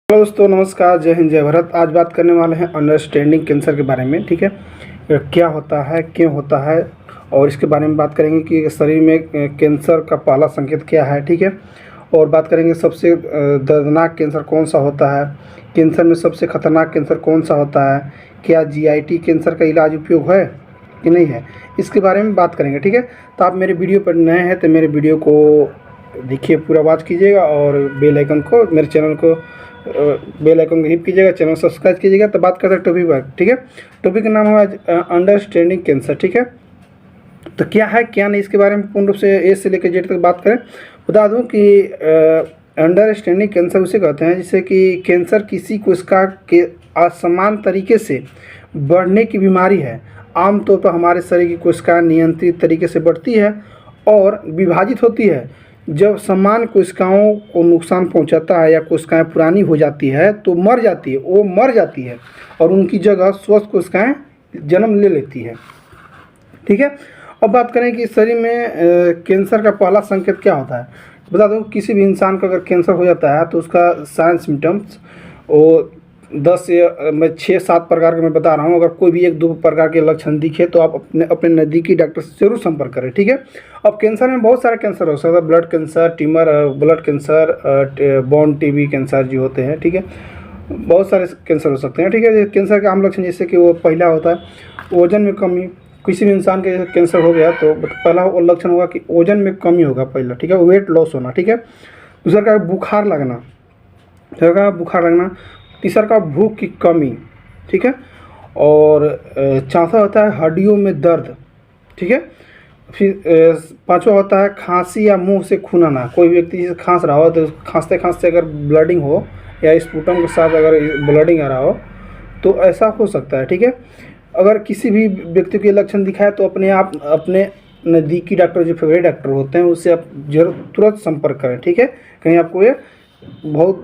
Hello दोस्तों, नमस्कार, जय हिंद, जय भारत। आज बात करने वाले हैं अंडरस्टैंडिंग कैंसर के बारे में। ठीक है, क्या होता है, क्यों होता है, और इसके बारे में बात करेंगे कि शरीर में कैंसर का पहला संकेत क्या है। ठीक है, और बात करेंगे सबसे दर्दनाक कैंसर कौन सा होता है, कैंसर में सबसे खतरनाक कैंसर कौन सा होता है, क्या जीआईटी कैंसर का इलाज उपयोग है कि नहीं है, इसके बारे में बात करेंगे। ठीक है, तो आप मेरे वीडियो पर नए हैं तो मेरे वीडियो को देखिए, पूरा वॉच कीजिएगा और बेल आइकन को, मेरे चैनल को बेल आइकन को हिट कीजिएगा, चैनल सब्सक्राइब कीजिएगा। तो बात करते हैं टॉपिक पर। ठीक है, टॉपिक का नाम है आज अंडरस्टैंडिंग कैंसर। ठीक है, तो क्या है क्या नहीं, इसके बारे में पूर्ण रूप से ए से लेकर जेड तक बात करें। बता दूं कि अंडरस्टैंडिंग कैंसर उसे कहते हैं जिससे कि कैंसर किसी कोशिका के असमान तरीके से बढ़ने की बीमारी है। आमतौर पर हमारे शरीर की कोशिकाएं नियंत्रित तरीके से बढ़ती है और विभाजित होती है। जब समान कोशिकाओं को नुकसान पहुंचाता है या कोशिकाएं पुरानी हो जाती है तो मर जाती है, वो मर जाती है और उनकी जगह स्वस्थ कोशिकाएं जन्म ले लेती है। ठीक है, अब बात करें कि शरीर में कैंसर का पहला संकेत क्या होता है। बता दूं, किसी भी इंसान को अगर कैंसर हो जाता है तो उसका साइन सिम्टम्स वो 10 या मैं 6-7 प्रकार के मैं बता रहा हूँ। अगर कोई भी 1-2 प्रकार के लक्षण दिखे तो आप अपने नज़दीकी डॉक्टर से जरूर संपर्क करें। ठीक है, अब कैंसर में बहुत सारे कैंसर हो सकता है, blood cancer, tumour, blood cancer, bone TB cancer जो होते हैं। ठीक है, बहुत सारे कैंसर हो सकते हैं। ठीक है, कैंसर के आम लक्षण जैसे कि वो पहला होता है वजन में कमी। किसी भी इंसान के कैंसर हो गया तो पहला वो लक्षण होगा कि वजन में कमी होगा पहला। ठीक है, वेट लॉस होना। ठीक है, दूसरा का बुखार लगना, तीसरा का भूख की कमी। ठीक है, और चौथा होता है हड्डियों में दर्द। ठीक है, फिर पांचवा होता है खांसी या मुंह से खून आना। कोई व्यक्ति जैसे खांस रहा हो तो खांसते खांसते अगर ब्लडिंग हो या स्पुटम के साथ अगर ब्लडिंग आ रहा हो तो ऐसा हो सकता है। ठीक है, अगर किसी भी व्यक्ति के लक्षण दिखाए तो अपने नज़दीकी डॉक्टर, जो फेवरेट डॉक्टर होते हैं, उससे आप जरूर तुरंत संपर्क करें। ठीक है, कहीं आपको ये बहुत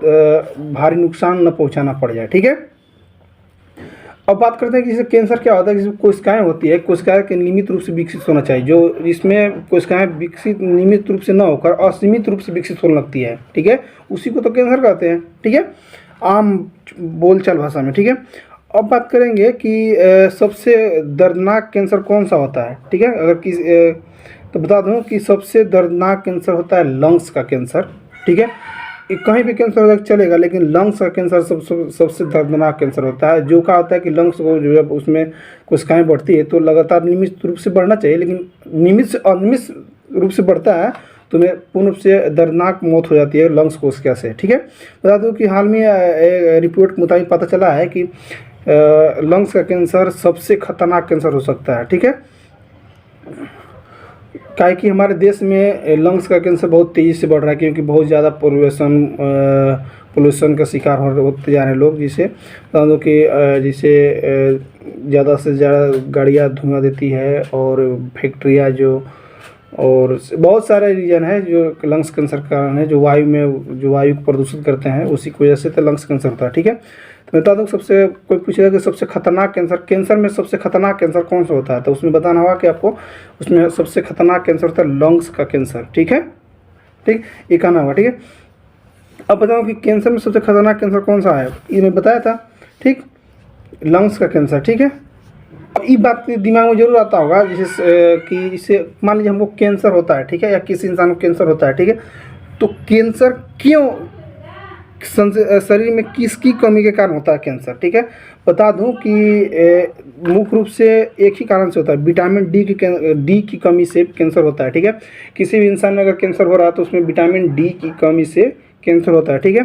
भारी नुकसान न पहुंचाना पड़ जाए। ठीक है, अब बात करते हैं कि जैसे कैंसर क्या होता है। जिसमें कोशिकाएं होती है, कोशिकाएं के नियमित रूप से विकसित होना चाहिए। जो जिसमें कोशिकाएं विकसित नियमित रूप से न होकर असीमित रूप से विकसित होने लगती है, ठीक है, उसी को तो कैंसर कहते हैं। ठीक है, आम बोलचाल भाषा में। ठीक है, अब बात करेंगे कि सबसे दर्दनाक कैंसर कौन सा होता है। ठीक है, अगर तो बता दूं कि सबसे दर्दनाक कैंसर होता है लंग्स का कैंसर। ठीक है, कहीं भी कैंसर हो चलेगा, लेकिन लंग्स का कैंसर सबसे दर्दनाक कैंसर होता है। जो क्या होता है कि लंग्स को जो है उसमें कोशिकाएं बढ़ती है तो लगातार नियमित रूप से बढ़ना चाहिए, लेकिन नियमित से अनियमित रूप से बढ़ता है तो में पूर्ण रूप से दर्दनाक मौत हो जाती है लंग्स कोशिका से। ठीक है, बता दूं कि हाल में रिपोर्ट के मुताबिक पता चला है कि लंग्स का कैंसर सबसे खतरनाक कैंसर हो सकता है। ठीक है, काहे कि हमारे देश में लंग्स का कैंसर बहुत तेज़ी से बढ़ रहा है, क्योंकि बहुत ज़्यादा पोल्यूशन का शिकार होते जा रहे हैं लोग। जिसे ज़्यादा से ज़्यादा गाड़ियाँ धुआं देती है और फैक्ट्रियाँ जो, और बहुत सारे रीजन है जो लंग्स कैंसर का कारण है। जो वायु को प्रदूषित करते हैं, उसी की वजह से तो लंग्स कैंसर होता है। ठीक है, तो बता दूँ सबसे, कोई पूछेगा कि सबसे खतरनाक कैंसर में सबसे खतरनाक कैंसर कौन सा होता है, तो उसमें बताना होगा कि आपको उसमें सबसे खतरनाक कैंसर होता है लंग्स का कैंसर। ठीक है, ठीक, ये कहना होगा। ठीक है, अब बताऊँ कि कैंसर में सबसे खतरनाक कैंसर कौन सा है, ये मैं बताया था। ठीक, लंग्स का कैंसर। ठीक है, ये बात दिमाग में जरूर आता होगा जैसे मान लीजिए हमको कैंसर होता है, ठीक है, या किसी इंसान को कैंसर होता है। ठीक है, तो कैंसर क्यों शरीर में किसकी कमी के कारण होता है कैंसर। ठीक है, बता दूं कि मुख्य रूप से एक ही कारण से होता है, विटामिन डी की कमी से कैंसर होता है। ठीक है, किसी भी इंसान में अगर कैंसर हो रहा है तो उसमें विटामिन डी की कमी से कैंसर होता है। ठीक है,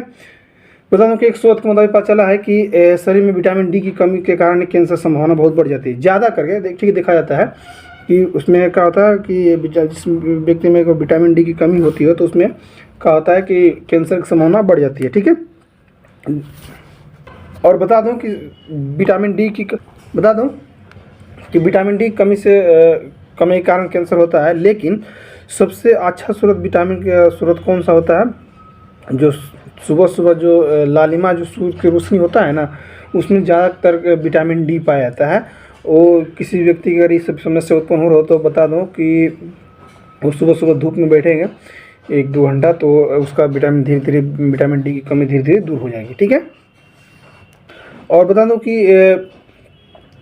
बता दूं कि एक शोध के मुताबिक पता चला है कि शरीर में विटामिन डी की कमी के कारण कैंसर संभावना बहुत बढ़ जाती है। ज़्यादा करके ठीक देखा जाता है कि उसमें क्या होता है कि जिस व्यक्ति में विटामिन डी की कमी होती है तो उसमें क्या होता है कि कैंसर की संभावना बढ़ जाती है। ठीक है, और बता दूं कि विटामिन डी की कमी के कारण कैंसर होता है, लेकिन सबसे अच्छा स्रोत विटामिन का स्रोत कौन सा होता है, जो सुबह सुबह जो लालिमा जो सूर्य की रोशनी होता है ना, उसमें ज़्यादातर विटामिन डी पाया जाता है। वो किसी व्यक्ति की अगर ये सब समस्या उत्पन्न हो रहा हो तो बता दूं कि वो सुबह सुबह धूप में बैठेंगे 1-2 घंटा, तो उसका विटामिन धीरे धीरे विटामिन डी की कमी धीरे धीरे दूर हो जाएगी। ठीक है। और बता दूं कि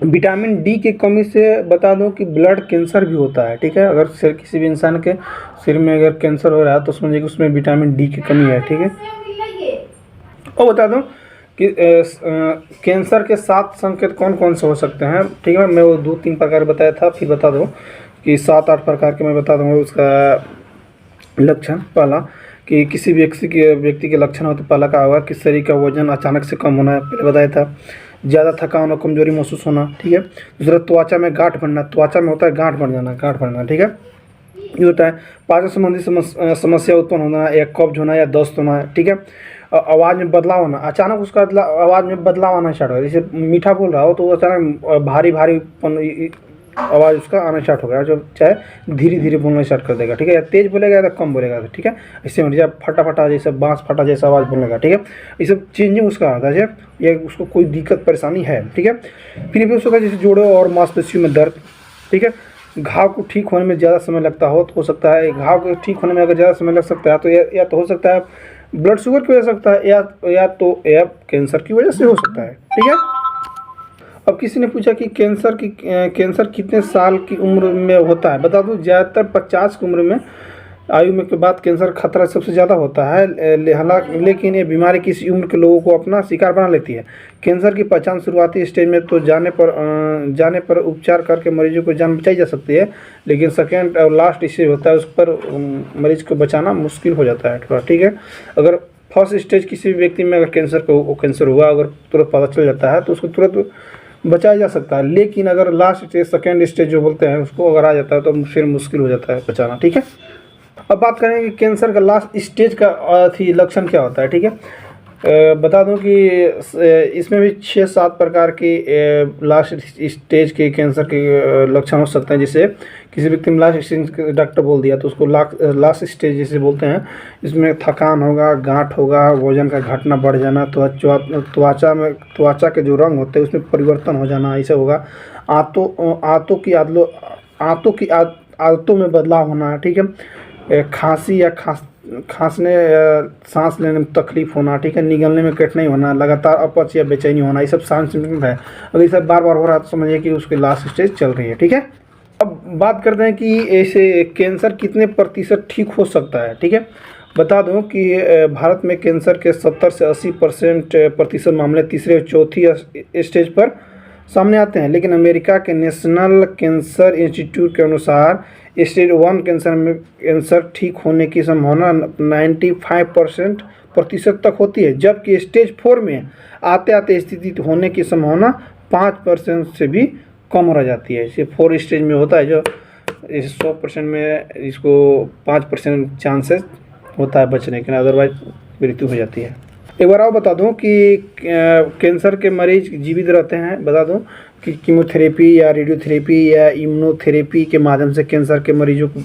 विटामिन डी की कमी से बता दूं कि ब्लड कैंसर भी होता है। ठीक है। अगर किसी भी इंसान के सिर में अगर कैंसर हो रहा है तो समझिए कि उसमें विटामिन डी की कमी है। ठीक है। और बता दूं कि कैंसर के 7 संकेत कौन कौन से हो सकते हैं। ठीक है। मैं वो 2-3 प्रकार बताया था, फिर बता दूं कि 7-8 प्रकार के मैं बता दूंगा उसका लक्षण। पहला कि किसी व्यक्ति के लक्षण हो तो पहला का होगा कि शरीर का वजन अचानक से कम होना, पहले बताया था। ज़्यादा थकान और कमजोरी महसूस होना। ठीक है। दूसरा, त्वचा में गांठ बनना, त्वचा में होता है गांठ बन जाना, गांठ बनना। ठीक है। ये होता है। पाचन संबंधी समस्या उत्पन्न होना, या कब्ज होना, या दस्त होना। ठीक है। आवाज़ में बदलाव होना, अचानक उसका आवाज़ में बदलाव आना स्टार्ट होगा। जैसे मीठा बोल रहा हो तो अचानक भारी भारीपन आवाज़ उसका आना स्टार्ट हो गया, जो चाहे धीरे धीरे बोलना स्टार्ट कर देगा। ठीक है। या तेज़ बोलेगा या कम बोलेगा। ठीक है। इससे मतलब जब फटा जैसा बाँस फटा जैसा आवाज़ बोलेगा। ठीक है। ये सब चेंजिंग उसका आता है, या उसको कोई दिक्कत परेशानी है। ठीक है। फिर भी उसका जैसे जोड़ों और मांसपेशियों में दर्द। ठीक है। घाव को ठीक होने में ज़्यादा समय लगता हो सकता है। घाव को ठीक होने में अगर ज़्यादा समय लग सकता है तो या तो हो सकता है ब्लड शुगर की वजह से सकता है, या कैंसर की वजह से हो सकता है। ठीक है। अब किसी ने पूछा कि कैंसर कितने साल की उम्र में होता है। बता दूं, ज़्यादातर 50 की उम्र में आयु में के बाद कैंसर खतरा सबसे ज़्यादा होता है। लेकिन ये बीमारी किसी उम्र के लोगों को अपना शिकार बना लेती है। कैंसर की पहचान शुरुआती स्टेज में तो जाने पर उपचार करके मरीजों को जान बचाई जा सकती है, लेकिन सेकेंड और लास्ट स्टेज होता है उस पर मरीज को बचाना मुश्किल हो जाता है थोड़ा। ठीक है। अगर फर्स्ट स्टेज किसी भी व्यक्ति में अगर कैंसर हुआ, अगर तुरंत पता चल जाता है तो उसको तुरंत बचाया जा सकता है। लेकिन अगर लास्ट स्टेज सेकेंड स्टेज जो बोलते हैं उसको अगर आ जाता है तो फिर मुश्किल हो जाता है बचाना। ठीक है। अब बात करेंगे कैंसर का लास्ट स्टेज का लक्षण क्या होता है। ठीक है। बता दूं कि इसमें भी 6-7 प्रकार की लास्ट स्टेज के कैंसर के लक्षण हो सकते हैं। जैसे किसी व्यक्ति में लास्ट स्टेज डॉक्टर बोल दिया तो उसको लास्ट स्टेज जैसे बोलते हैं। इसमें थकान होगा, गांठ होगा, वजन का घटना बढ़ जाना, त्वचा के जो रंग होते हैं उसमें परिवर्तन हो जाना, ऐसा होगा। आंतों की आदतों में बदलाव होना। ठीक है। खांसी या खांसने सांस लेने में तकलीफ होना। ठीक है। निगलने में कठिनाई होना, लगातार अपच या बेचैनी होना, ये सब साइंस सिम्टम है। अगर ये सब बार बार हो रहा है तो समझिए कि उसकी लास्ट स्टेज चल रही है। ठीक है। अब बात करते हैं कि ऐसे कैंसर कितने प्रतिशत ठीक हो सकता है। ठीक है। बता दूं कि भारत में कैंसर के 70 से 80% प्रतिशत मामले तीसरे और चौथी स्टेज पर सामने आते हैं। लेकिन अमेरिका के नेशनल कैंसर इंस्टीट्यूट के अनुसार स्टेज 1 कैंसर ठीक होने की संभावना 95% प्रतिशत तक होती है, जबकि स्टेज 4 में आते आते स्थिति होने की संभावना 5% से भी कम रह जाती है। इसे 4 स्टेज में होता है, जो 100% में इसको 5% चांसेस होता है बचने के, अदरवाइज मृत्यु हो जाती है। एक बार और बता दूं कि कैंसर के मरीज जीवित रहते हैं। बता दूं कि कीमोथेरेपी या रेडियोथेरेपी या इम्यूनोथेरेपी के माध्यम से कैंसर के मरीजों को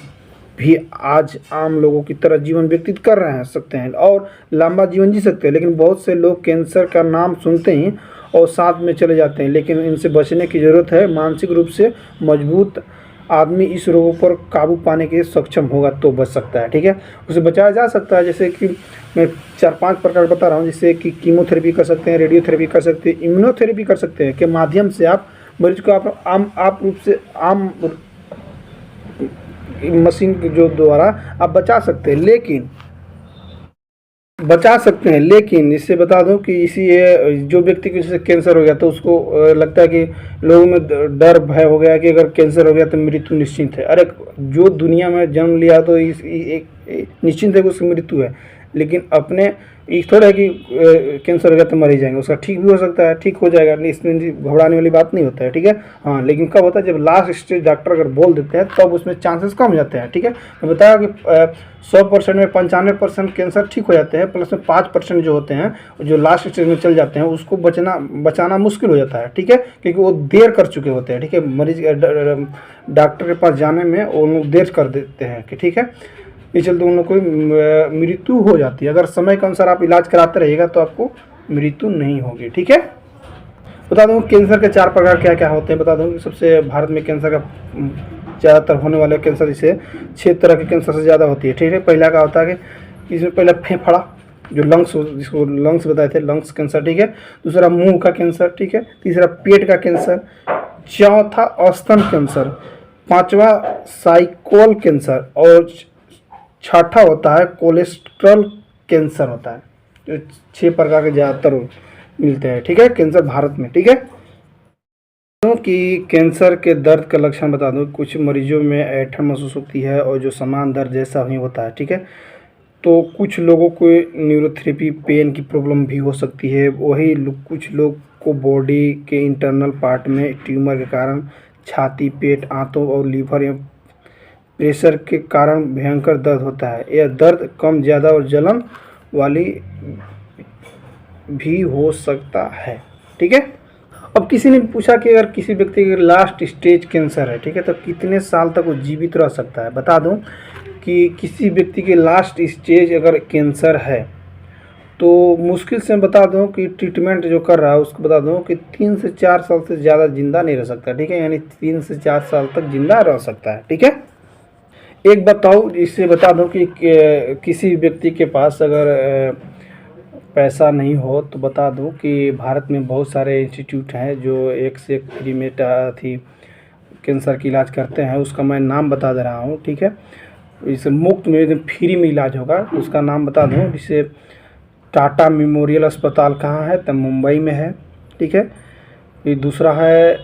भी आज आम लोगों की तरह जीवन व्यतीत कर रहे सकते हैं और लंबा जीवन जी सकते हैं। लेकिन बहुत से लोग कैंसर का नाम सुनते ही और साथ में चले जाते हैं। लेकिन इनसे बचने की ज़रूरत है। मानसिक रूप से मजबूत आदमी इस रोगों पर काबू पाने के सक्षम होगा तो बच सकता है। ठीक है। उसे बचाया जा सकता है। जैसे कि मैं 4-5 प्रकार बता रहा हूँ, जैसे कि कीमोथेरेपी कर सकते हैं, रेडियोथेरेपी कर सकते हैं, इम्यूनोथेरेपी कर सकते हैं, के माध्यम से आप मरीज को आम मशीन के जो द्वारा आप बचा सकते हैं। लेकिन इससे बता दूं कि जो व्यक्ति को जैसे कैंसर हो गया तो उसको लगता है कि लोगों में डर भय हो गया कि अगर कैंसर हो गया तो मृत्यु निश्चित है। अरे जो दुनिया में जन्म लिया तो निश्चित है कि उसकी मृत्यु है, लेकिन अपने ये थोड़ा है कि कैंसर हो गया तो मर ही जाएंगे। उसका ठीक भी हो सकता है, ठीक हो जाएगा, इसमें घबराने वाली बात नहीं होता है। ठीक है। हाँ, लेकिन कब होता है जब लास्ट स्टेज डॉक्टर अगर बोल देते हैं तब उसमें चांसेस कम हो जाते हैं। ठीक है। मैं बताया कि 100% में 95% कैंसर ठीक हो जाते हैं, प्लस में 5% जो होते हैं जो लास्ट स्टेज में चल जाते हैं उसको बचाना मुश्किल हो जाता है। ठीक है। क्योंकि वो देर कर चुके होते हैं। ठीक है। मरीज डॉक्टर के पास जाने में वो लोग देर कर देते हैं कि ठीक है, इस चलते उन लोग को मृत्यु हो जाती है। अगर समय के अनुसार आप इलाज कराते रहिएगा तो आपको मृत्यु नहीं होगी। ठीक है। बता दूं कैंसर के 4 प्रकार क्या क्या होते हैं। बता दूं कि सबसे भारत में कैंसर का ज़्यादातर होने वाले कैंसर, जैसे 6 तरह के कैंसर से ज़्यादा होती है, ठीक है। पहला क्या होता है कि इसमें पहला फेफड़ा जो लंग्स, जिसको लंग्स बताए थे, लंग्स कैंसर, ठीक है। दूसरा मुंह का कैंसर, ठीक है। तीसरा पेट का कैंसर, चौथा स्तन कैंसर, पांचवा साइकोल कैंसर और छठा होता है कोलेस्ट्रॉल कैंसर होता है। जो 6 प्रकार के ज़्यादातर मिलते हैं, ठीक है, कैंसर भारत में, ठीक है। कि कैंसर के दर्द का लक्षण बता दूं, कुछ मरीजों में ऐंठन महसूस होती है और जो समान दर्द जैसा ही होता है, ठीक है। तो कुछ लोगों को न्यूरोथेरेपी पेन की प्रॉब्लम भी हो सकती है। वही कुछ लोग को बॉडी के इंटरनल पार्ट में ट्यूमर के कारण छाती, पेट, आंतों और लीवर या प्रेशर के कारण भयंकर दर्द होता है। यह दर्द कम, ज़्यादा और जलन वाली भी हो सकता है, ठीक है। अब किसी ने पूछा कि अगर किसी व्यक्ति के लास्ट स्टेज कैंसर है, ठीक है, तो कितने साल तक वो जीवित रह सकता है। बता दूं कि किसी व्यक्ति के लास्ट स्टेज अगर कैंसर है तो मुश्किल से बता दूं कि ट्रीटमेंट जो कर रहा है उसको बता दूं कि 3 से 4 साल से ज़्यादा जिंदा नहीं रह सकता, ठीक है। यानी 3 से 4 साल तक जिंदा रह सकता है, ठीक है। एक बताओ, इससे बता दूं कि किसी व्यक्ति के पास अगर पैसा नहीं हो तो बता दूं कि भारत में बहुत सारे इंस्टीट्यूट हैं जो एक से एक फ्री में थी कैंसर की इलाज करते हैं। उसका मैं नाम बता दे रहा हूं, ठीक है। इसे मुफ्त में एकदम फ्री में इलाज होगा, उसका नाम बता दूं। जैसे टाटा मेमोरियल अस्पताल कहाँ है, तो मुंबई में है, ठीक है। ये दूसरा है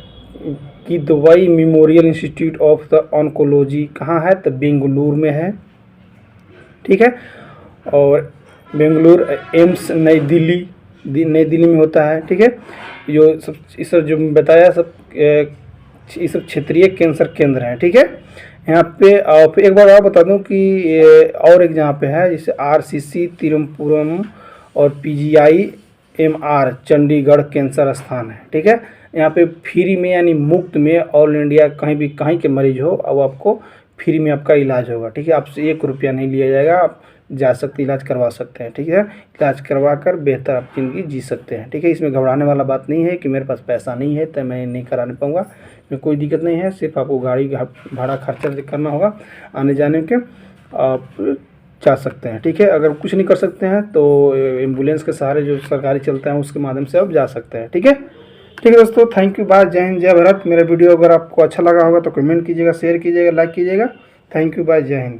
कि Dubai memorial institute of the oncology कहाँ है, तो बेंगलुरु में है, ठीक है। और बेंगलुरु एम्स नई दिल्ली में होता है, ठीक है। जो सब इस सब जो बताया सब ये सब क्षेत्रीय कैंसर केंद्र हैं, ठीक है। यहाँ पे फिर एक बार और बता दूं कि और एक जहाँ पे है, जैसे RCC तिरुवनंतपुरम और PGIMR चंडीगढ़ कैंसर स्थान है, ठीक है। यहाँ पे फ्री में यानी मुफ्त में ऑल इंडिया कहीं के मरीज हो अब आपको फ्री में आपका इलाज होगा, ठीक है। आपसे 1 रुपया नहीं लिया जाएगा, आप जा सकते, इलाज करवा सकते हैं, ठीक है। इलाज करवा कर बेहतर आप ज़िंदगी जी सकते हैं, ठीक है। इसमें घबराने वाला बात नहीं है कि मेरे पास पैसा नहीं है तो मैं नहीं कराने पाऊँगा, इसमें कोई दिक्कत नहीं है। सिर्फ आपको गाड़ी भाड़ा खर्चा करना होगा, आने जाने के आप जा सकते हैं, ठीक है। अगर कुछ नहीं कर सकते हैं तो एम्बुलेंस के सहारे जो सरकारी चलते हैं उसके माध्यम से आप जा सकते हैं, ठीक है। ठीक है दोस्तों, थैंक यू, बाय, जय हिंद, जय भारत। मेरा वीडियो अगर आपको अच्छा लगा होगा तो कमेंट कीजिएगा, शेयर कीजिएगा, लाइक कीजिएगा। थैंक यू, बाय, जय हिंद।